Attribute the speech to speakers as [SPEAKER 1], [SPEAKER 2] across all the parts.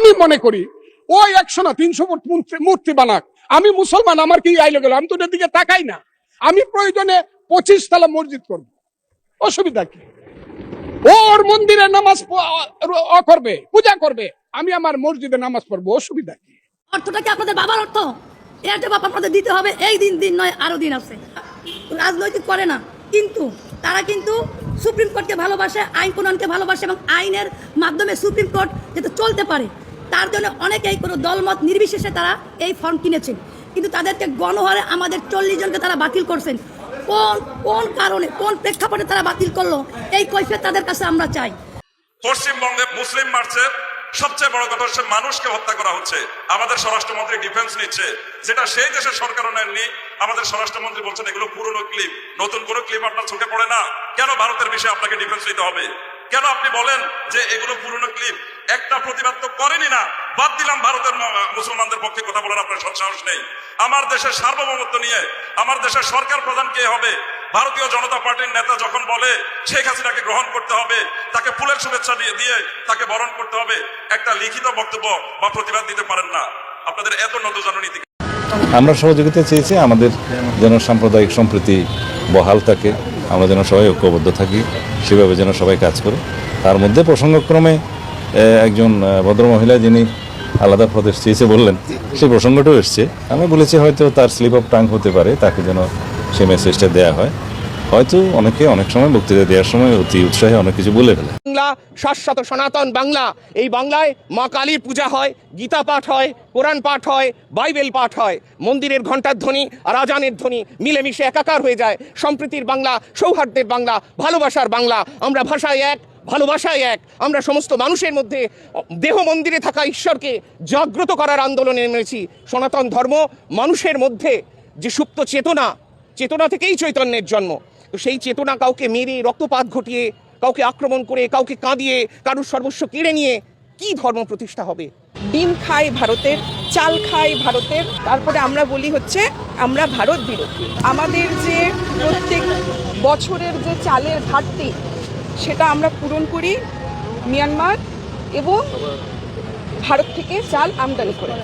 [SPEAKER 1] আমি মনে করি ওই 100 না 300 মূর্তি বানাক, আমি মুসলমান, আমার কি আইলো গেল, আমি তো ওটার দিকে তাকাই না। আমি প্রয়োজনে 25 তলা মসজিদ করব, অসুবিধা কি? ওর মন্দিরে নামাজ করবে, পূজা করবে, আমি আমার মসজিদে নামাজ পড়বো, অসুবিধা কি?
[SPEAKER 2] অর্থটা কি আপনাদের বাবার অর্থ? এটা বাপ আপনাদের দিতে হবে, এই দিন নয়, আরো দিন আছে। রাজনৈতিক করে না, কিন্তু তারা কিন্তু সুপ্রিম কোর্টকে ভালোবাসে, আইন প্রণয়নকে ভালোবাসে, এবং আইনের মাধ্যমে সুপ্রিম কোর্ট যাতে চলতে পারে তার জন্য অনেকেই কোনো দলমত নির্বিশেষে তারা এই ফর্ম কিনেছেন, কিন্তু তাদেরকে গণহারে আমাদের 40 জনকে তারা বাতিল করছেন। কোন কারণে, কোন প্রেক্ষাপটে তারা বাতিল করলো, এই কৈফিয়ত তাদের কাছে আমরা চাই।
[SPEAKER 3] পশ্চিমবঙ্গে মুসলিম মার্চের সবচেয়ে বড় কথা হচ্ছে মানুষকে হত্যা করা হচ্ছে। আমাদের স্বরাষ্ট্রমন্ত্রী ডিফেন্স নিচ্ছে, যেটা সেই দেশের সরকারও নেননি। আমাদের স্বরাষ্ট্রমন্ত্রী বলছেন এগুলো পুরনো ক্লিপ, নতুন কোনো ক্লিপ আপনার চোখে পড়ে না। কেন ভারতের বিষয়ে আপনাকে ডিফেন্স নিতে হবে? কেন আপনি বলেন যে এগুলো পুরনো ক্লিপ? একটা প্রতিবাদ তো করেনি না। বাদ দিলাম ভারতের মুসলমানদের পক্ষে কথা বলার আপনার সৎসাহস নেই। আমার দেশের সার্বভৌমত্ব নিয়ে আমার দেশের সরকার প্রধান কে হবে? ভারতীয় জনতা পার্টির নেতা যখন বলে শেখ হাসিনাকে গ্রহণ করতে হবে, তাকে ফুলের শুভেচ্ছা দিয়ে তাকে বরণ করতে হবে, একটা লিখিত বক্তব্য বা প্রতিবাদ দিতে পারেন না। আপনাদের এত নতজানু নীতি।
[SPEAKER 4] আমরা সহযোগিতা চেয়েছি, আমাদের যেন সাম্প্রদায়িক সম্প্রীতি বহাল থাকে, আমরা যেন সবাই ঐক্যবদ্ধ থাকি, সেভাবে যেন সবাই কাজ করে। তার মধ্যে প্রসঙ্গক্রমে একজন ভদ্রমহিলা যিনি আলাদা প্রদেশ চেয়েছে বললেন, সেই প্রসঙ্গটাও এসছে। আমি বলেছি হয়তো তার স্লিপ অফ টাং হতে পারে, তাকে যেন সেই মেসেজটা দেওয়া হয়। হয়তো অনেকে অনেক সময় বক্তৃতা দেওয়ার সময় অতি উৎসাহে অনেক কিছু বলে ফেলে।
[SPEAKER 5] বাংলা শাশ্বত সনাতন বাংলা, এই বাংলায় মা কালীর পূজা হয়, গীতা পাঠ হয়, কোরআন পাঠ হয়, বাইবেল পাঠ হয়, মন্দিরের ঘণ্টার ধ্বনি আর আজানের ধ্বনি মিলেমিশে একাকার হয়ে যায়। সম্প্রীতির বাংলা, সৌহার্দ্যের বাংলা, ভালোবাসার বাংলা। আমরা ভাষায় এক, ভালোবাসায় এক। আমরা সমস্ত মানুষের মধ্যে দেহ মন্দিরে থাকা ঈশ্বরকে জাগ্রত করার আন্দোলনে নেমেছি। সনাতন ধর্ম মানুষের মধ্যে যে সুপ্ত চেতনা থেকেই চৈতন্যের জন্ম। তো সেই চেতনা কাউকে মেরে, রক্তপাত ঘটিয়ে, কাউকে আক্রমণ করে, কাউকে কাঁদিয়ে, কারুর সর্বস্ব কেড়ে নিয়ে কি ধর্ম প্রতিষ্ঠা হবে?
[SPEAKER 6] ডিম খাই ভারতের, চাল খাই ভারতের, তারপরে আমরা বলি হচ্ছে আমরা ভারত বিরোধী। আমাদের যে প্রত্যেক বছরের যে চালের ঘাটতি, সেটা আমরা পূরণ করি মিয়ানমার এবং ভারত থেকে চাল আমদানি করে।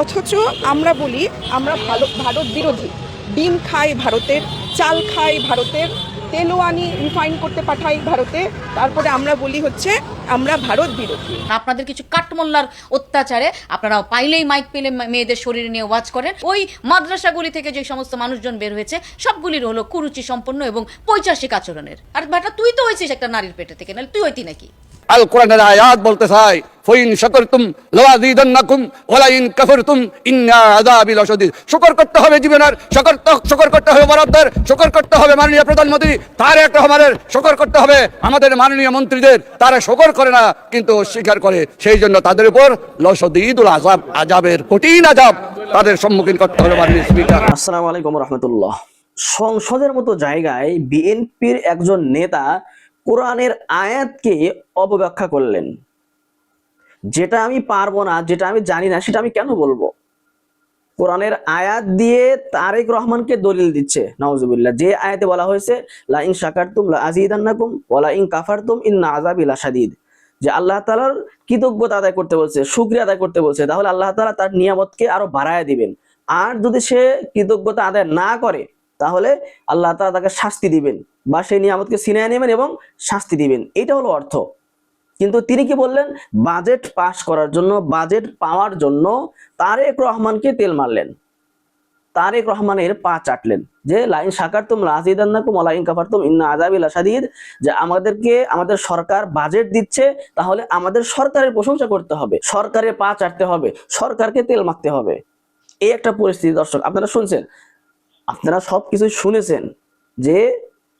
[SPEAKER 6] অথচ আমরা বলি আমরা ভারত বিরোধী। ডিম খাই ভারতের, চাল খাই ভারতের, তেলও আনি রিফাইন করতে পাঠাই ভারতে, তারপরে আমরা বলি হচ্ছে আমরা ভারত বিরোধী।
[SPEAKER 7] আপনাদের কিছু কাঠমোল্লার অত্যাচারে আপনারা পাইলেই মাইক পেলে মেয়েদের শরীরে নিয়ে ওয়াজ করেন। ওই মাদ্রাসাগুলি থেকে যে সমস্ত মানুষজন বের হয়েছে সবগুলির হলো কুরুচি সম্পন্ন এবং পৈশাচিক আচরণের। আর বেটা তুই তো হয়েছিস একটা নারীর পেটে থেকে, নাহলে তুই হইতি নাকি?
[SPEAKER 8] আল কোরআনের আয়াত বলতে চাই, ফাইন শাকারতুম লাযীদান্নাকুম ওয়া লাইন কাফারতুম ইন্না আযাবি লাশাদীদ। শুকর করতে হবে জীবনের, শুকর করতে হবে বরাদ্দের, শুকর করতে হবে মাননীয় প্রধানমন্ত্রী তারেক রহমানের, শুকর করতে হবে আমাদের মাননীয় মন্ত্রীদের। তারা শুকর করে না কিন্তু অস্বীকার করে, সেই জন্য তাদের উপর লাশাদীদুল আযাব, আযাবের কঠিন আযাব তাদের সম্মুখীন করতে হবে। মাননীয় স্পিকার,
[SPEAKER 9] আসসালামু আলাইকুম রাহমাতুল্লাহ। সংসদের মতো জায়গায় বিএনপির একজন নেতা কোরআনের আয়াতকে অপব্যাখ্যা করলেন। যেটা আমি পারবো না, যেটা আমি জানি না, সেটা আমি কেন বলবো? কোরআনের আয়াত দিয়ে তারেক রহমানকে দলিল দিচ্ছে, নাউজুবিল্লাহ। যে আয়াতে বলা হয়েছে লা ইন শাকারতুম লা আযীদান্নাকুম ওয়া লা ইন কাফারতুম ইন্না আযাবি লাশাদীদ, যে আল্লাহ তাআলার কৃতজ্ঞতা আদায় করতে বলছে, শুকরিয়া আদায় করতে বলছে, তাহলে আল্লাহ তাআলা তার নিয়ামতকে আরো বাড়ায় দিবেন। আর যদি সে কৃতজ্ঞতা আদায় না করে তাহলে আল্লাহ তাআলা তাকে শাস্তি দিবেন বা সেই নিয়ামতকে ছিনিয়ে নেবেন এবং শাস্তি দিবেন। এটা হলো অর্থ। কিন্তু তিনি কি বললেন? বাজেট পাস করার জন্য, বাজেট পাওয়ার জন্য তারেক রহমানকে তেল মারলেন, তারেক রহমানের পা চাটলেন, যে লাইন শাকারতুম লাযীদান্নাকুম ওয়া লাইন কাফারতুম ইন্না আযাবি লাশাদীদ, যে আমাদের সরকার বাজেট দিচ্ছে, তাহলে আমাদের সরকারের প্রশংসা করতে হবে, সরকারের পা চাটতে হবে, সরকারকে তেল মারতে হবে। এই একটা পরিস্থিতি। দর্শক, আপনারা শুনছেন, আপনারা সবকিছু শুনেছেন যে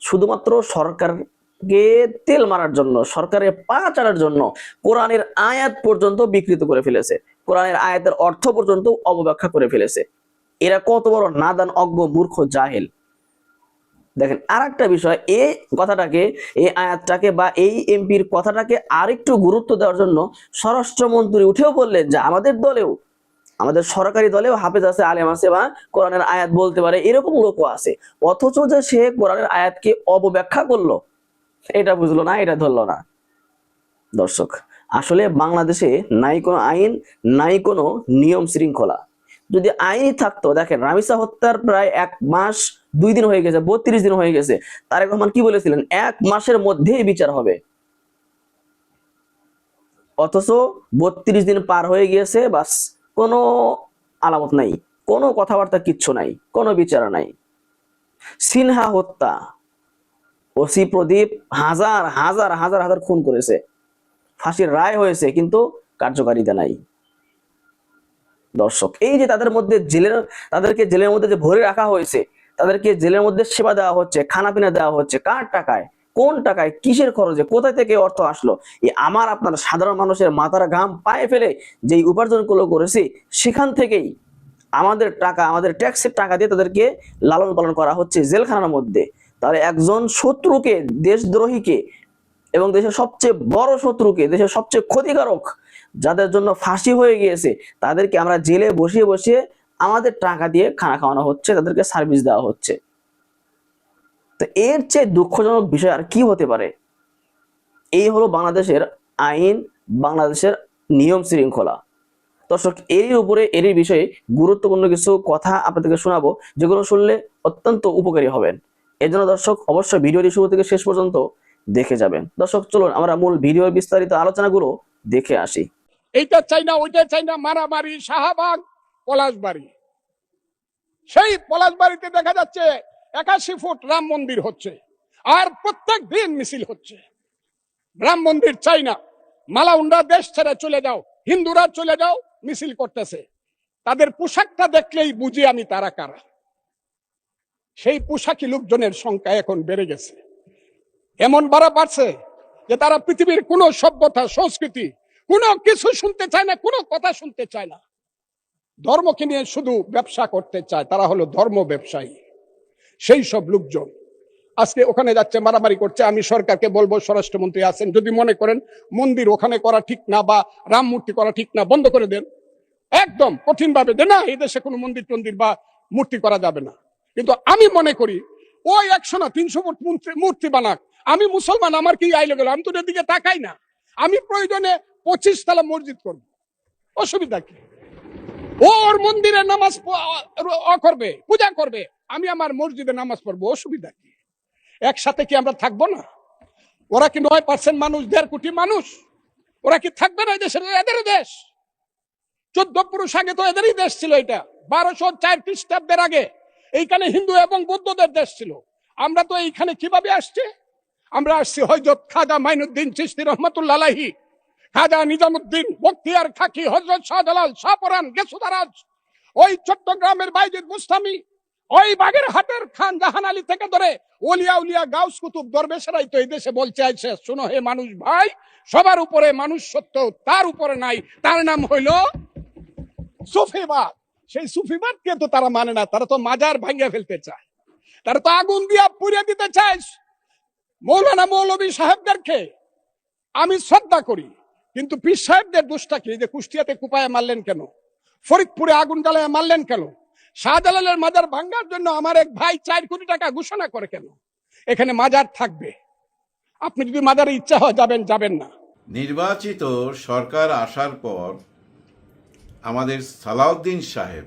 [SPEAKER 9] শুধুমাত্র সরকারকে তেল মারার জন্য, সরকারের পা চাটার জন্য কোরআনের আয়াত পর্যন্ত বিকৃত করে ফেলেছে, কোরআনের আয়াতের অর্থ পর্যন্ত অবব্যাখ্যা করে ফেলেছে। এরা কত বড় নাদান, অজ্ঞ, মূর্খ, জাহেল। দেখেন, আর একটা বিষয়, এই কথাটাকে, এই আয়াতটাকে বা এই এমপির কথাটাকে আরেকটু গুরুত্ব দেওয়ার জন্য স্বরাষ্ট্রমন্ত্রী উঠেও বললেন যে আমাদের দলেও, আমাদের সরকারি দলেও হাফেজ আছে, আলেম আছে, বা কোরআনের আয়াত বলতে পারে, এরকম লোকও আছে। অথচ যে সে কোরআনের আয়াতকে অপব্যাখ্যা করলো, এটা বুঝলো না, এটা ধরলো না। দর্শক, আসলে বাংলাদেশে নাই কোনো আইন, নাই কোনো নিয়ম শৃঙ্খলা। যদি আইনই থাকতো, দেখেন রামিসা হত্যার প্রায় 1 মাস 2 দিন হয়ে গেছে, 32 দিন হয়ে গেছে। তারেক রহমান কি বলেছিলেন? 1 মাসের মধ্যেই বিচার হবে। অথচ 32 দিন পার হয়ে গিয়েছে, বাস কোনো আলামত নাই, কোনো কথাবার্তা, কিচ্ছু নাই, কোনো বিচার নাই। সিনহা হত্যা, ওসি প্রদীপ হাজার হাজার হাজার হাজার খুন করেছে, ফাঁসির রায় হয়েছে, কিন্তু কার্যকারিতা নাই। দর্শক, এই যে তাদেরকে জেলের মধ্যে যে ভরে রাখা হয়েছে, তাদেরকে জেলের মধ্যে সেবা দেওয়া হচ্ছে, খানা পিনা দেওয়া হচ্ছে, কার টাকায়, কোন টাকায়, কিসের খরচে, কোথায় থেকে অর্থ আসলো? এই আমার আপনার সাধারণ মানুষের মাথার ঘাম পায়ে ফেলে যেই উপার্জনগুলো করেছি, সেখান থেকেই আমাদের টাকা, আমাদের ট্যাক্সের টাকা দিয়ে তাদেরকে লালন পালন করা হচ্ছে জেলখানার মধ্যে। তাহলে একজন শত্রুকে, দেশদ্রোহীকে এবং দেশের সবচেয়ে বড় শত্রুকে, দেশের সবচেয়ে ক্ষতিকারক, যাদের জন্য ফাঁসি হয়ে গিয়েছে, তাদেরকে আমরা জেলে বসিয়ে বসিয়ে আমাদের টাকা দিয়ে খানা খাওয়ানো হচ্ছে, তাদেরকে সার্ভিস দেওয়া হচ্ছে। তো এর চেয়ে দুঃখজনক বিষয় আর কি হতে পারে? এই হলো বাংলাদেশের আইন, বাংলাদেশের নিয়ম শৃঙ্খলা। দর্শক, এরই বিষয়ে গুরুত্বপূর্ণ কিছু কথা আপনাদেরকে শোনাবো, যেগুলো শুনলে অত্যন্ত উপকারী হবেন। এর জন্য দর্শক অবশ্যই ভিডিওটি শুরু থেকে শেষ পর্যন্ত দেখে যাবেন। দর্শক, চলুন আমরা মূল ভিডিওর বিস্তারিত আলোচনাগুলো দেখে আসি।
[SPEAKER 1] এইটা চাই না, ওইটা চাই না, মারামারি, শাহবাগ, পলাশবাড়ি। সেই পলাশবাড়িতে দেখা যাচ্ছে 81 ফুট রাম মন্দির হচ্ছে, আর প্রত্যেক দিন মিছিল হচ্ছে। রাম মন্দির চাই না, মালাউন্ডা দেশ ছেড়ে চলে যাও, হিন্দুরা চলে যাও, মিছিল করতেছে। তাদের পোশাকটা দেখলেই বুঝি আমি তারা কারা। সেই পোশাকি লোকজনের সংখ্যা এখন বেড়ে গেছে, এমন বাড়ছে যে তারা পৃথিবীর কোন সভ্যতা, সংস্কৃতি, কোনো কিছু শুনতে চায় না, কোনো কথা শুনতে চায় না। ধর্মকে নিয়ে শুধু ব্যবসা করতে চায়, তারা হলো ধর্ম ব্যবসায়ী। সেই সব লোকজন আজকে ওখানে যাচ্ছে, মারামারি করছে। আমি সরকারকে বলবো, স্বরাষ্ট্রমন্ত্রী আছেন, যদি মনে করেন মন্দির ওখানে করা ঠিক না বা রাম মূর্তি করা ঠিক না, বন্ধ করে দেন, একদম কঠিন ভাবে দেন, না এই দেশে কোনো মন্দির টন্দির বা মূর্তি করা যাবে না। কিন্তু আমি মনে করি ওই 100 না 300 ফুট মূর্তি বানাক, আমি মুসলমান, আমার কি আইলে গেল, আমি তো ওদের দিকে তাকাই না। আমি প্রয়োজনে 25 তলা মসজিদ করব, অসুবিধা কি? ওর মন্দিরে নামাজ করবে, পূজা করবে, আমি আমার মসজিদে নামাজ পড়বো, অসুবিধা কি? একসাথে কি আমরা থাকবো না? ওরা কি 9% মানুষ, 1.5 কোটি মানুষ, ওরা কি থাকবে না? এই দেশের এদের দেশ। 14 পুরুষ আগে তো এদেরই দেশ ছিল। এটা 1204 খ্রিস্টাব্দের আগে এইখানে হিন্দু এবং বৌদ্ধদের দেশ ছিল। আমরা তো এইখানে কিভাবে আসছি? আমরা আসছি হযরত খাজা মাইনুদ্দিন চিশতি রহমাতুল্লাহ আলাইহি, খাজা নিজামুদ্দিন, বখতিয়ার খাকি, হযরত শাহজালাল, শাহপরান, গেসুদারাজ, ওই চট্টগ্রামের বাইজিদ বুস্তামি, ওই বাগেরহাটের খান জাহান আলী থেকে ধরে ওলিয়া উলিয়া গাউস কুতুব দরবেশেরাই তো এই দেশে বলছে আইছে, শোনো হে মানুষ ভাই, সবার উপরে মানুষ সত্য, তার উপরে নাই, তার নাম হইল সুফিবাদ। সেই সুফিবাদকে তো তারা মানে না, তারা তো মাজার ভাঙিয়ে ফেলতে চায়, তারা তো আগুন দিয়া পুড়িয়ে দিতে চায়। মৌলানা মৌলভী সাহেবদেরকে আমি শ্রদ্ধা করি, কিন্তু পীর সাহেবদের দোষটা কি? যে কুষ্টিয়াতে কুপায় মারলেন কেন? ফরিদপুরে আগুন জ্বালায় মারলেন কেন? শাহজালালের মাজার ভাঙ্গার জন্য আমার এক ভাই 4 কোটি টাকা ঘোষণা করে কেন? এখানে মাজার থাকবে, আপনি যদি মাজারে ইচ্ছা হয় যাবেন, যাবেন না।
[SPEAKER 10] নির্বাচিত সরকার আসার পর আমাদের সালাউদ্দিন সাহেব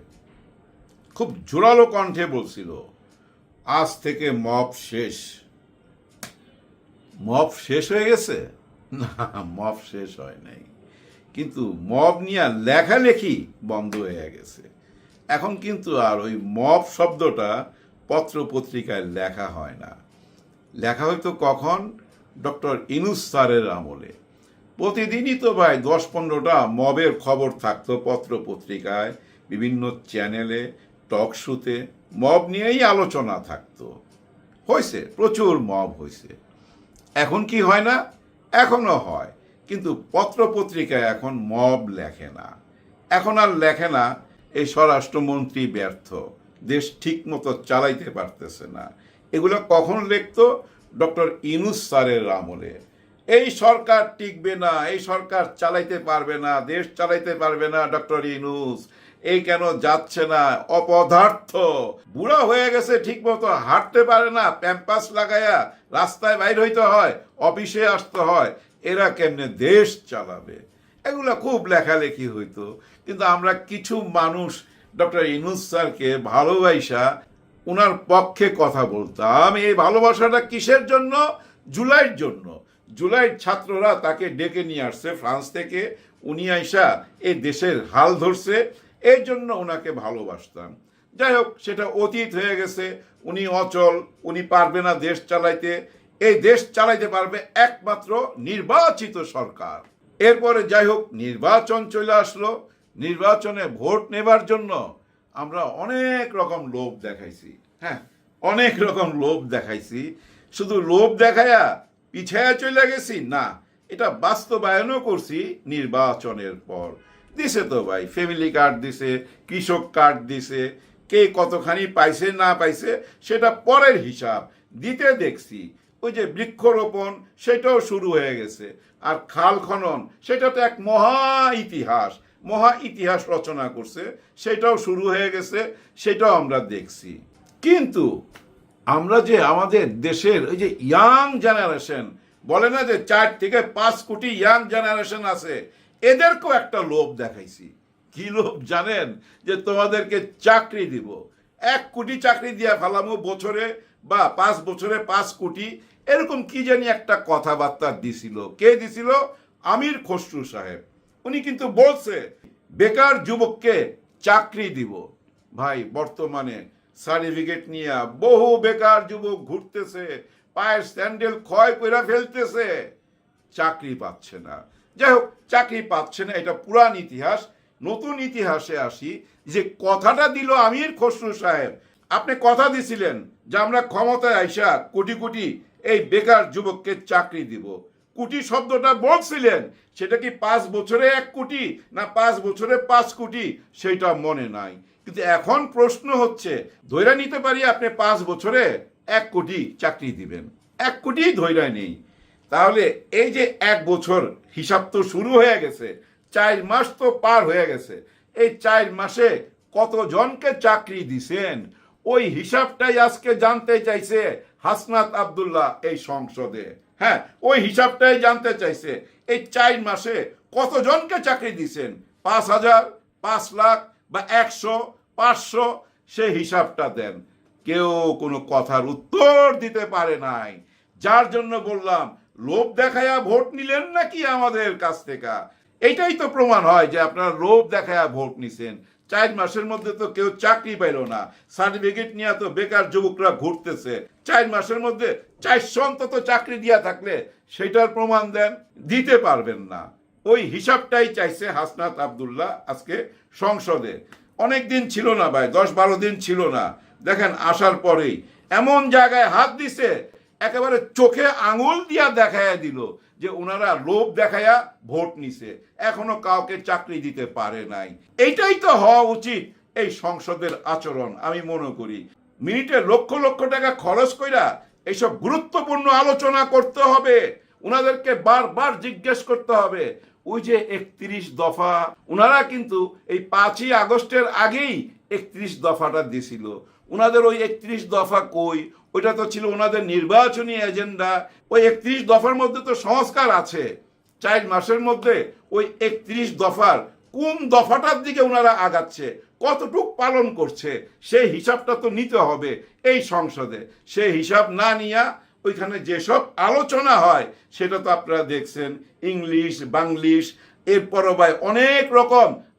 [SPEAKER 10] খুব জোরালো কণ্ঠে বলছিল, আজ থেকে মব শেষ। মব শেষ হয়ে গেছে? না, মব শেষ হয় নাই, কিন্তু মব নিয়ে লেখালেখি বন্ধ হয়ে গেছে। এখন কিন্তু আর ওই মব শব্দটা পত্র পত্রিকায় লেখা হয় না। লেখা হয়তো কখন? ডক্টর ইনুস স্যারের আমলে প্রতিদিনই তো ভাই 10-15টা মবের খবর থাকতো পত্র পত্রিকায়, বিভিন্ন চ্যানেলে, টক শোতে মব নিয়েই আলোচনা থাকতো। হয়েছে, প্রচুর মব হয়েছে। এখন কি হয় না? এখনো হয়, কিন্তু পত্র পত্রিকায় এখন মব লেখে না। এখন আর লেখে না, এই স্বরাষ্ট্রমন্ত্রী ব্যর্থ, দেশ ঠিক মতো চালাইতে পারতেছে না। এগুলো কখন লিখতো? ডক্টর ইনুস স্যারের আমলে। এই সরকার টিকবে না, এই সরকার চালাইতে পারবে না, দেশ চালাইতে পারবে না ডক্টর ইনুস, এই কেন যাচ্ছে না, অপদার্থ, বুড়া হয়ে গেছে, ঠিক মতো হাঁটতে পারে না, প্যাম্পাস লাগাইয়া রাস্তায় বাইর হইতে হয়, অফিসে আসতে হয়, এরা কেমনে দেশ চালাবে, এগুলো খুব লেখালেখি হইতো। কিন্তু আমরা কিছু মানুষ ডক্টর ইউনূস স্যারকে ভালোবাসা ওনার পক্ষে কথা বলতাম। এই ভালোবাসাটা কিসের জন্য? জুলাইয়ের জন্য। জুলাইয়ের ছাত্ররা তাকে ডেকে নিয়ে আসছে ফ্রান্স থেকে, উনি আইসা এই দেশের হাল ধরছে, এই জন্য ওনাকে ভালোবাসতাম। যাই হোক, সেটা অতীত হয়ে গেছে। উনি অচল, উনি পারবে না দেশ চালাইতে। এই দেশ চালাইতে পারবে একমাত্র নির্বাচিত সরকার। এরপরে যাই হোক, নির্বাচন চলে আসলো। নির্বাচনে ভোট নেবার জন্য আমরা অনেক রকম লোভ দেখাইছি। হ্যাঁ, অনেক রকম লোভ দেখাইছি। শুধু লোভ দেখায়া পিছায়া চলে গেছি না, এটা বাস্তবায়নও করছি নির্বাচনের পর। দিছে তো ভাই, ফ্যামিলি কার্ড দিছে, কৃষক কার্ড দিছে, কে কতখানি পাইছে না পাইছে সেটা পরের হিসাব, দিতে দেখছি। ওই যে বৃক্ষরোপণ, সেটাও শুরু হয়ে গেছে। আর খাল খনন, সেটা তো এক মহা ইতিহাস রচনা করছে, সেটাও শুরু হয়ে গেছে, সেটাও আমরা দেখছি। কিন্তু আমরা যে আমাদের দেশের ওই যে ইয়াং জেনারেশন, বলে না যে 4 থেকে 5 কোটি ইয়াং জেনারেশন আছে, এদেরকেও একটা লোভ দেখাইছি। কি লোভ জানেন? যে তোমাদেরকে চাকরি দিব, 1 কোটি চাকরি দিয়া ফেলামো বছরে, বা 5 বছরে 5 কোটি, এরকম কি জানি একটা কথাবার্তা দিছিল। কে দিছিল? আমির খসরু সাহেব। উনি কিন্তু বলছে বেকার যুবককে চাকরি দিব। ভাই, বর্তমানে সার্টিফিকেট নিয়ে বহু বেকার যুবক ঘুরতেছে, পায়ের স্যান্ডেল ক্ষয় করে ফেলতেছে, চাকরি পাচ্ছে না। যাই হোক, চাকরি পাচ্ছে না, এটা পুরান ইতিহাস। নতুন ইতিহাসে আসি, যে কথাটা দিল আমির খসরু সাহেব। আপনি কথা দিছিলেন যে আমরা ক্ষমতায় আইসা কোটি কোটি এই বেকার যুবককে চাকরি দিব। কোটি শব্দটা বলছিলেন, সেটা কি 5 বছরে 1 কোটি না 5 বছরে 5 কোটি, সেটা মনে নাই। কিন্তু এখন প্রশ্ন হচ্ছে, ধৈর্য নিতে পারি আপনি 5 বছরে 1 কোটি চাকরি দিবেন, 1 কোটি ধৈর্য নেই। তাহলে এই যে 1 বছর হিসাব তো শুরু হয়ে গেছে, 4 মাস তো পার হয়ে গেছে। এই 4 মাসে কতজনকে চাকরি দিছেন, ওই হিসাবটাই আজকে জানতে চাইছে হাসনাত আব্দুল্লাহ এই সংসদে। হ্যাঁ, ওই হিসাবটাই জানতে চাইছে, এই 4 মাসে কতজনকে চাকরি দিছেন, 5,000, 5 লাখ বা 100, 500, সেই হিসাবটা দেন। কেউ কোনো কথার উত্তর দিতে পারে নাই। যার জন্য বললাম, লোভ দেখায়া ভোট নিলেন নাকি আমাদের কাছ থেকে? এইটাই তো প্রমাণ হয় যে আপনারা লোভ দেখায়া ভোট নিছেন। 4 মাসের মধ্যে তো কেউ চাকরি পাইল না, সার্টিফিকেট নিয়ে তো বেকার যুবকরা ঘুরতেছে। 4 মাসের মধ্যে 400 অন্তত চাকরি দিয়া থাকলে সেটার প্রমাণ দেন। দিতে পারবেন না। ওই হিসাবটাই চাইছে হাসনাত আব্দুল্লাহ আজকে সংসদে। অনেক দিন ছিল না ভাই, 10-12 দিন ছিল না। দেখেন, আসার পরেই এমন জায়গায় হাত দিছে, একেবারে চোখে আঙুল দিয়া দেখাইয়া দিল যে ওনারা লোভ দেখাইয়া ভোট নিছে, এখনো কাউকে চাকরি দিতে পারে নাই। এইটাই তো হওয়া উচিত এই সংসদের আচরণ, আমি মনে করি। মিনিটে লক্ষ লক্ষ টাকা খরচ কইরা এইসব গুরুত্বপূর্ণ আলোচনা করতে হবে। ওনাদেরকে বারবার জিজ্ঞেস করতে হবে। ওই যে 31 দফা, ওনারা কিন্তু এই 5ই আগস্টের আগেই 31 দফাটা দিছিল। ওনাদের ওই 31 দফা কই? ওইটা তো ছিল ওনাদের নির্বাচনী এজেন্ডা। ওই 31 দফার মধ্যে তো সংস্কার আছে। 4 মাসের মধ্যে ওই 31 দফার কোন দফাটার দিকে ওনারা আগাচ্ছে, কতটুক পালন করছে, সেই হিসাবটা তো নিতে হবে এই সংসদে। সেই হিসাব না নিয়া ওইখানে যেসব আলোচনা হয় সেটা তো আপনারা দেখছেন, ইংলিশ, বাংলিশ, এরপরও ভাই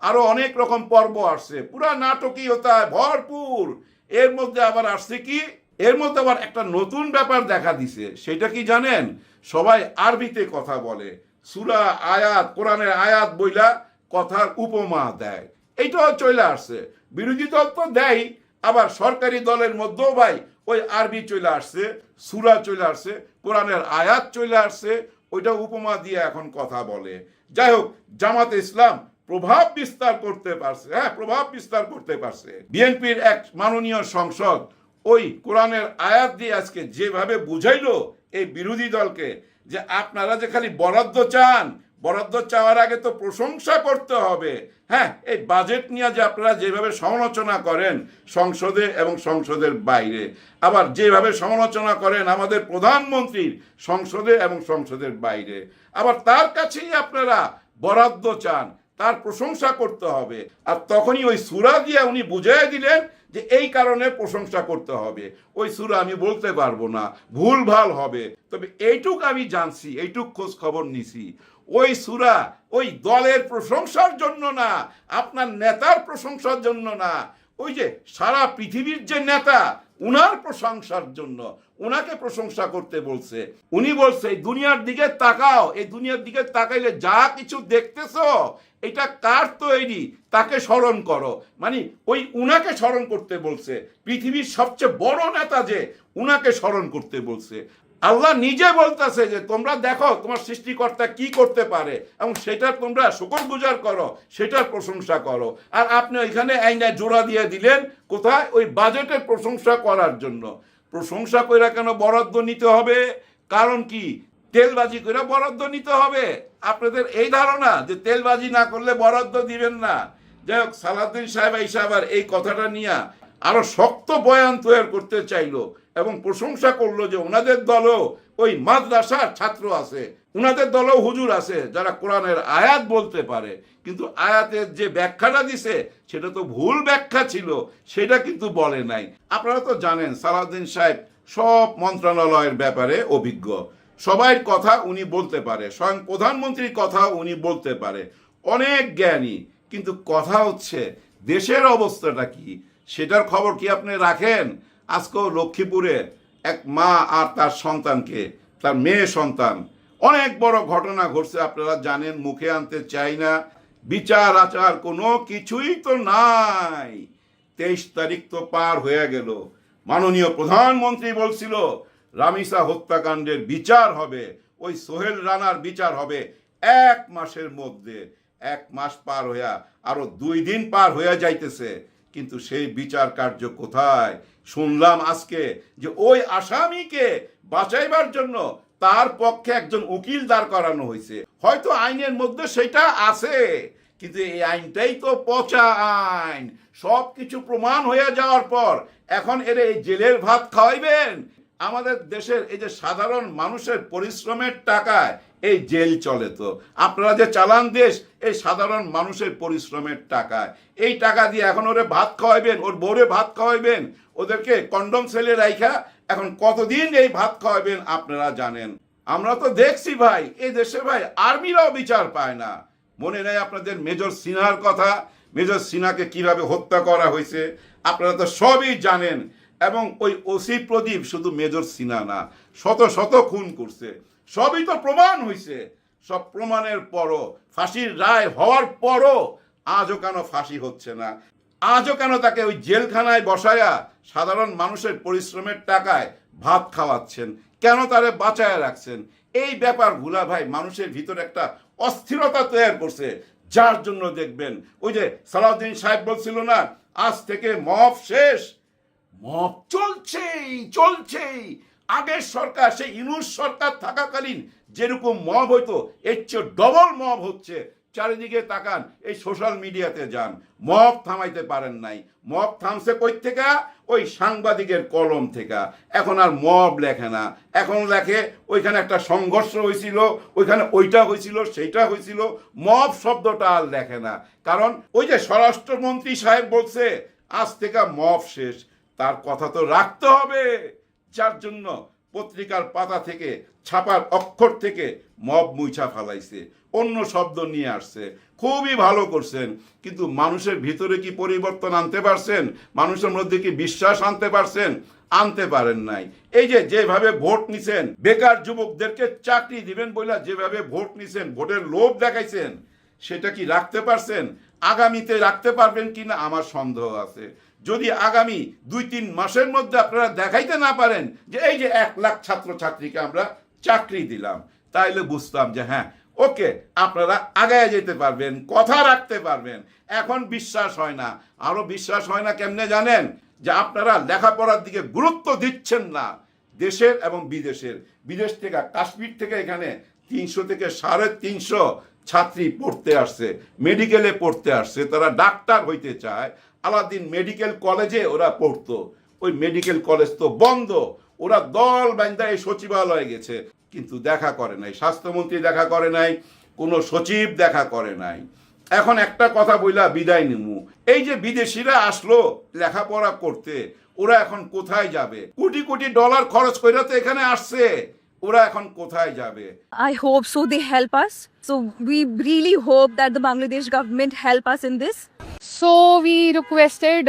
[SPEAKER 10] আরো অনেক রকম পর্ব আসছে, পুরা নাটকীয়তায় ভরপুর। এর মধ্যে আবার আসছে কি, এর মধ্যে আবার একটা নতুন ব্যাপার দেখা দিছে। সেটা কি জানেন? সবাই আরবিতে কথা বলে, সূরা আয়াত, কোরআনের আয়াত বইলা কথার উপমা দেয়। এইটাও চলে আসছে। বিরোধী দল তো দেয়, আবার সরকারি দলের মধ্যেও ভাই ওই আরবি চলে আসছে, সূরা চলে আসছে, কোরআনের আয়াত চলে আসছে, ওইটা উপমা দিয়ে এখন কথা বলে। যাই হোক, জামাতে ইসলাম প্রভাব বিস্তার করতে পারছে। হ্যাঁ, প্রভাব বিস্তার করতে পারছে। বিএনপির এক মাননীয় সংসদ ওই কোরআনের আয়াত দিয়ে আজকে যেভাবে বুঝাইলো এই বিরোধী দলকে, যে আপনারা যে খালি বরাদ্দ চান, বরাদ্দ চাওয়ার আগে তো প্রশংসা করতে হবে। হ্যাঁ, এই বাজেট নিয়ে যে আপনারা যেভাবে সমালোচনা করেন সংসদে এবং সংসদের বাইরে, আবার যেভাবে সমালোচনা করেন আমাদের প্রধানমন্ত্রীর সংসদে এবং সংসদের বাইরে, আবার তার কাছেই আপনারা বরাদ্দ চান, তার প্রশংসা করতে হবে। আর তখনই ওই সূরা দিয়ে উনি বুঝিয়ে দিলেন যে এই কারণে প্রশংসা করতে হবে। ওই সূরা আমি বলতে পারবো না, ভুল ভাল হবে, তবে এইটুক আমি জানছি, এইটুক খোঁজ খবর নিছি, ওই সূরা ওই দলের প্রশংসার জন্য না, আপনার নেতার প্রশংসার জন্য না, ওই যে সারা পৃথিবীর যে নেতা উনার প্রশংসার জন্য, উনাকে প্রশংসা করতে বলছে। উনি বলছে এই দুনিয়ার দিকে তাকাও, এই দুনিয়ার দিকে তাকাইলে যা কিছু দেখতেছো এটা কার তৈরি তাকে স্মরণ করো, মানে ওই উনাকে স্মরণ করতে বলছে। পৃথিবীর সবচেয়ে বড় নেতা যে, উনাকে স্মরণ করতে বলছে। আল্লাহ নিজে বলতেছে যে তোমরা দেখো তোমার সৃষ্টিকর্তা কি করতে পারে এবং সেটা তোমরা শুকরগুজার করো, সেটার প্রশংসা করো। আর আপনি ওইখানে আইনে জোড়া দিয়ে দিলেন কোথায়? ওই বাজেটের প্রশংসা করার জন্য। প্রশংসা কইরা কেন বরাদ্দ নিতে হবে? কারণ কি? তেলবাজি করে বরাদ্দ নিতে হবে? আপনাদের এই ধারণা যে তেলবাজি না করলে বরাদ্দ দিবেন না? যাই হোক, সালাউদ্দিন সাহেব আবার এই কথাটা নিয়ে আরো শক্ত বয়ান তৈরি করতে চাইলো এবং প্রশংসা করলো যে ওনাদের দলও ওই মাদ্রাসার ছাত্র আছে, ওনাদের দলও হুজুর আছে যারা কোরআনের আয়াত বলতে পারে, কিন্তু আয়াতের যে ব্যাখ্যাটা দিছে সেটা তো ভুল ব্যাখ্যা ছিল, সেটা কিন্তু বলে নাই। আপনারা তো জানেন সালাউদ্দিন সাহেব সব মন্ত্রণালয়ের ব্যাপারে অভিজ্ঞ, সবার কথা উনি বলতে পারে, স্বয়ং প্রধানমন্ত্রীর কথা উনি বলতে পারে, অনেক জ্ঞানী। কিন্তু কথা হচ্ছে দেশের অবস্থাটা কি, সেটার খবর কি আপনি রাখেন? আজকেও লক্ষ্মীপুরে এক মা আর তার সন্তানকে, তার মেয়ে সন্তান, অনেক বড় ঘটনা ঘটছে, আপনারা জানেন, মুখে আনতে চাই না। বিচার আচার কোনো কিছুই তো নাই। 23 তারিখ তো পার হয়ে গেল, মাননীয় প্রধানমন্ত্রী বলছিল রামিসা হত্যাকাণ্ডের বিচার হবে, ওই সোহেল রানার বিচার হবে 1 মাসের মধ্যে। 1 মাস পার হইয়া আরো 2 দিন পার হইয়া যাইতেছে, কিন্তু সেই বিচার কার্য কোথায়? শুনলাম আজকে যে ওই আসামিকে বাঁচাইবার জন্য তার পক্ষে একজন উকিল দাঁড় করানো হয়েছে। হয়তো আইনের মধ্যে সেটা আছে, কিন্তু এই আইনটাই তো পচা আইন। সব কিছু প্রমাণ হয়ে যাওয়ার পর এখন এর এই জেলের ভাত খাওয়াইবেন? আমাদের দেশের এই যে সাধারণ মানুষের পরিশ্রমের টাকায় এই জেল চলে, তো আপনারা যে চালান দেশ এই সাধারণ মানুষের পরিশ্রমের টাকায়, এই টাকা দিয়ে এখন ওরে ভাত খাওয়াইবেন, ওর বউরে ভাত খাওয়াইবেন, ওদেরকে কন্ডম সেলে রাইখা এখন কতদিন এই ভাত খাওয়াইবেন আপনারা জানেন। আমরা তো দেখছি ভাই, এই দেশে ভাই আর্মিরাও বিচার পায় না। মনে নেই আপনাদের মেজর সিনহার কথা? মেজর সিনহাকে কিভাবে হত্যা করা হয়েছে আপনারা তো সবই জানেন। এবং ওই ওসি প্রদীপ শুধু মেজর সিনহা না, শত শত খুন করছে, সবই তো প্রমাণ হয়েছে। সব প্রমাণের পরও, ফাঁসির রায় হওয়ার পরও আজও কেন ফাঁসি হচ্ছে না? আজও কেন তাকে ওই জেলখানায় বসায়া সাধারণ মানুষের পরিশ্রমের টাকায় ভাত খাওয়াচ্ছেন? কেন তারে বাঁচায় রাখছেন? এই ব্যাপারগুলা ভাই মানুষের ভিতরে একটা অস্থিরতা তৈরি করছে, যার জন্য দেখবেন ওই যে সালাউদ্দিন সাহেব বলছিল না, আজ থেকে মব শেষ। মব চলছেই। আগের সরকার, সেই ইউনূস সরকার থাকাকালীন যেরকম মব হইতো এর চেয়ে ডবল মব হচ্ছে। চারিদিকে তাকান, এই সোশ্যাল মিডিয়াতে যান, মব থামাইতে পারেন নাই। মব থামছে কই থেকে? ওই সাংবাদিকের কলম থেকে। এখন আর মব লেখে না, এখন লেখে ওইখানে একটা সংঘর্ষ হয়েছিল, ওইখানে ওইটা হয়েছিল, সেইটা হয়েছিল। মব শব্দটা আর লেখে না, কারণ ওই যে স্বরাষ্ট্রমন্ত্রী সাহেব বলছে আজ থেকে মব শেষ, তার কথা তো রাখতে হবে। যার জন্য পত্রিকার পাতা থেকে, ছাপার অক্ষর থেকে মব মুইছা ফেলাইছে, অন্য শব্দ নিয়ে আসছে। খুবই ভালো করছেন, কিন্তু মানুষের ভিতরে কি পরিবর্তন আনতে পারছেন? মানুষের মধ্যে কি বিশ্বাস আনতে পারছেন? আনতে পারেন নাই। এই যে যেভাবে ভোট নিছেন, বেকার যুবকদেরকে চাকরি দিবেন বলে যেভাবে ভোট নিছেন, ভোটের লোভ দেখাইছেন, সেটা কি রাখতে পারছেন? আগামীতে রাখতে পারবেন কিনা আমার সন্দেহ আছে। যদি আগামী 2-3 মাসের মধ্যে আপনারা দেখাইতে না পারেন যে এই যে 1 লাখ ছাত্রছাত্রীকে আমরা চাকরি দিলাম, তাইলে বুঝতাম যে হ্যাঁ ওকে, আপনারা আগায় যেতে পারবেন, কথা রাখতে পারবেন। এখন বিশ্বাস হয় না। আরো বিশ্বাস হয় না কেমনে জানেন? যে আপনারা লেখাপড়ার দিকে গুরুত্ব দিচ্ছেন না। দেশের এবং বিদেশের, বিদেশ থেকে, কাশ্মীর থেকে এখানে 300 থেকে 350 ছাত্রী পড়তে আসছে, মেডিকেলে পড়তে আসছে, তারা ডাক্তার হইতে চায়। আলাদিন মেডিকেল কলেজে ওরা পড়তো, ওই মেডিকেল কলেজ তো বন্ধ। ওরা দল বান্ধা এই সচিবালয়ে গেছে, কিন্তু দেখা করে নাই, স্বাস্থ্যমন্ত্রী দেখা করে নাই, কোনো সচিব দেখা করে নাই। এখন একটা কথা বইলা বিদায় নিমু, এই যে বিদেশিরা আসলো লেখাপড়া করতে, ওরা এখন কোথায় যাবে? কোটি কোটি ডলার খরচ করে তো এখানে আসছে, ওরা এখন কোথায় যাবে?
[SPEAKER 6] I hope so they help us. So we really hope that the Bangladesh government help us in this.
[SPEAKER 11] So we requested,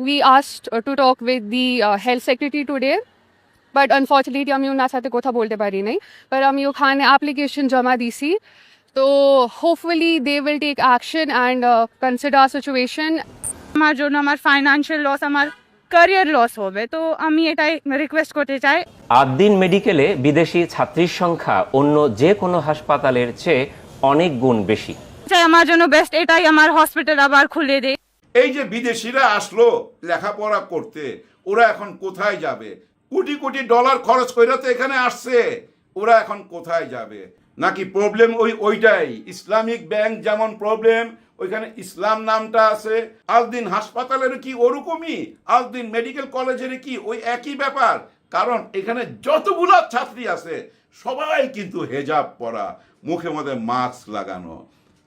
[SPEAKER 11] we asked to talk with the health secretary today, but unfortunately আমি ওনার সাথে কথা বলতে পারি নাই, but আমি ওখানে application জমা দিছি, তো hopefully they will take action and consider our situation. আমার জন্য আমার ফাইনান্সিয়াল লস, আমার ক্যারিয়ার লস হবে, তো আমি এটাই রিকোয়েস্ট করতে চাই।
[SPEAKER 12] আদ্দিন মেডিকেলে বিদেশি ছাত্রীর সংখ্যা অন্য যে কোনো হাসপাতালের চেয়ে অনেক গুণ বেশি।
[SPEAKER 11] আমার জন্য বেস্ট এটাই, আমার হসপিটাল আবার খুলে দেয়।
[SPEAKER 10] এই যে বিদেশিরা আসলো লেখাপড়া করতে, ওরা এখন কোথায় যাবে? কোটি কোটি ডলার খরচ করে তো এখানে আসছে, ওরা এখন কোথায় যাবে? নাকি প্রবলেম ওইটাই? ইসলামিক ব্যাংক যেমন প্রবলেম, ওইখানে ইসলাম নামটা আছে। আলদিন হাসপাতালের কি ওরকমই? আলদিন মেডিকেল কলেজের কি ওই একই ব্যাপার? কারণ এখানে যতগুলো ছাত্রী আছে সবাই কিন্তু হেজাব পরা, মুখে মধ্যে মাস্ক লাগানো,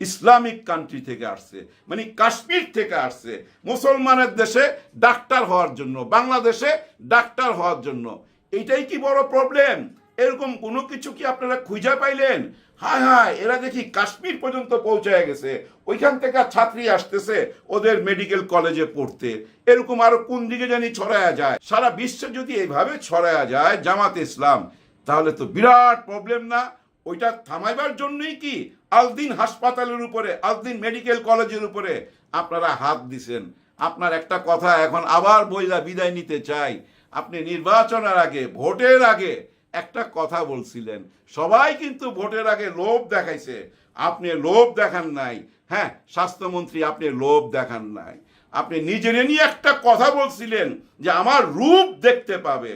[SPEAKER 10] ইসলামিক কান্ট্রি থেকে আসছে, মানে কাশ্মীর থেকে আসছে, মুসলমানের দেশে ডাক্তার হওয়ার জন্য, বাংলাদেশে ডাক্তার হওয়ার জন্য। এইটাই কি বড় প্রবলেম? এরকম কোনো কিছু কি আপনারা খুঁজে পাইলেন? হায় হায়, এরা দেখি কাশ্মীর পর্যন্ত পৌঁছায় গেছে, ওইখান থেকে ছাত্রী আসতেছে ওদের মেডিকেল কলেজে পড়তে। এরকম আরো কোন দিকে জানি ছড়ায়া যায়? সারা বিশ্বে যদি এইভাবে ছড়ায়া যায় জামাতে ইসলাম, তাহলে তো বিরাট প্রবলেম না? ওইটা থামাইবার জন্যই কি আলদিন হাসপাতালের উপরে, আলদিন মেডিকেল কলেজের উপরে আপনারা হাত দিছেন? আপনার একটা কথা এখন আবার বইলা বিদায় নিতে চাই। আপনি নির্বাচনের আগে, ভোটের আগে একটা কথা বলছিলেন, সবাই কিন্তু ভোটের আগে লোভ দেখাইছে, আপনি লোভ দেখান নাই। হ্যাঁ, স্বাস্থ্যমন্ত্রী আপনি লোভ দেখান নাই। আপনি নিজের নিয়ে একটা কথা বলছিলেন যে আমার রূপ দেখতে পাবে,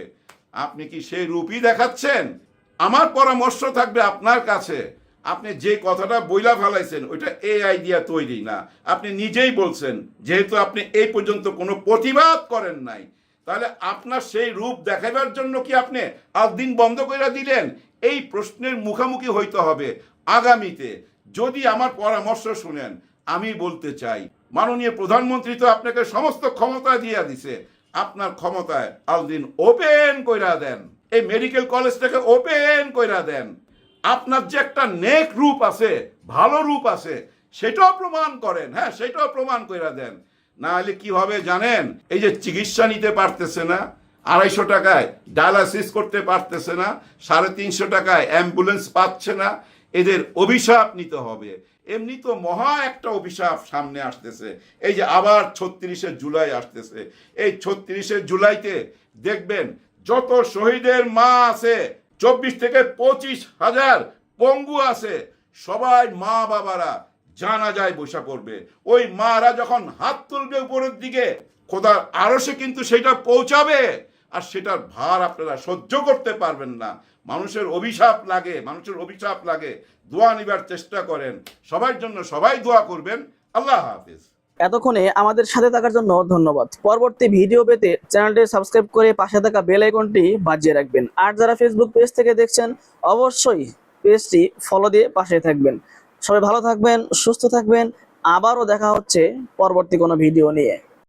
[SPEAKER 10] আপনি কি সেই রূপই দেখাচ্ছেন? আমার পরামর্শ থাকবে আপনার কাছে, আপনি যে কথাটা বইলা ফেলাইছেন ওইটা এই আইডিয়া তৈরি না। আপনি নিজেই বলছেন, যেহেতু আপনি এই পর্যন্ত কোনো প্রতিবাদ করেন নাই, তাহলে আপনার সেই রূপ দেখাবার জন্য কি আপনি আলদিন বন্ধ করে দিলেন? এই প্রশ্নের মুখোমুখি হইতে হবে আগামীতে। যদি আমার পরামর্শ শুনেন, আমি বলতে চাই, মাননীয় প্রধানমন্ত্রী তো আপনাকে সমস্ত ক্ষমতা দিয়ে দিছে, আপনার ক্ষমতায় আলদিন ওপেন কইরা দেন, এই মেডিকেল কলেজটাকে ওপেন কইরা দেন। আপনার যে একটা নেক রূপ আছে, ভালো রূপ আছে, সেটাও প্রমাণ করেন। হ্যাঁ, সেটাও প্রমাণ কইরা দেন। না হলে কি হবে জানেন? এই যে চিকিৎসা নিতে পারতেছে না, 250 টাকায় ডায়ালাসিস করতে পারতেছে না, 350 টাকায় অ্যাম্বুলেন্স পাচ্ছে না, এদের অভিশাপ নিতে হবে। এমনি তো মহা একটা অভিশাপ সামনে আসতেছে, এই যে আবার 36শে জুলাই আসতেছে। এই 36শে জুলাইতে দেখবেন যত শহীদের মা আছে, 24 থেকে 25 হাজার পঙ্গু আছে, সবাই মা বাবারা জানাজায় বসে পড়বে। ওই মারা যখন হাত তুলবে উপরের দিকে, খোদার আরশে কিন্তু সেটা পৌঁছাবে, আর সেটার ভার আপনারা সহ্য করতে পারবেন না। মানুষের অভিশাপ লাগে, মানুষের অভিশাপ লাগে। দোয়া নিবার চেষ্টা করেন, সবার জন্য সবাই দোয়া করবেন। আল্লাহ হাফেজ।
[SPEAKER 9] এতক্ষণে আমাদের সাথে থাকার জন্য ধন্যবাদ। পরবর্তী ভিডিও পেতে চ্যানেলটি সাবস্ক্রাইব করে পাশে থাকা বেল আইকনটি বাজিয়ে রাখবেন। আর যারা ফেসবুক পেজ থেকে দেখছেন, অবশ্যই পেজটি ফলো দিয়ে পাশে থাকবেন। সবাই ভালো থাকবেন, সুস্থ থাকবেন। আবারও দেখা হচ্ছে পরবর্তী কোনো ভিডিও নিয়ে।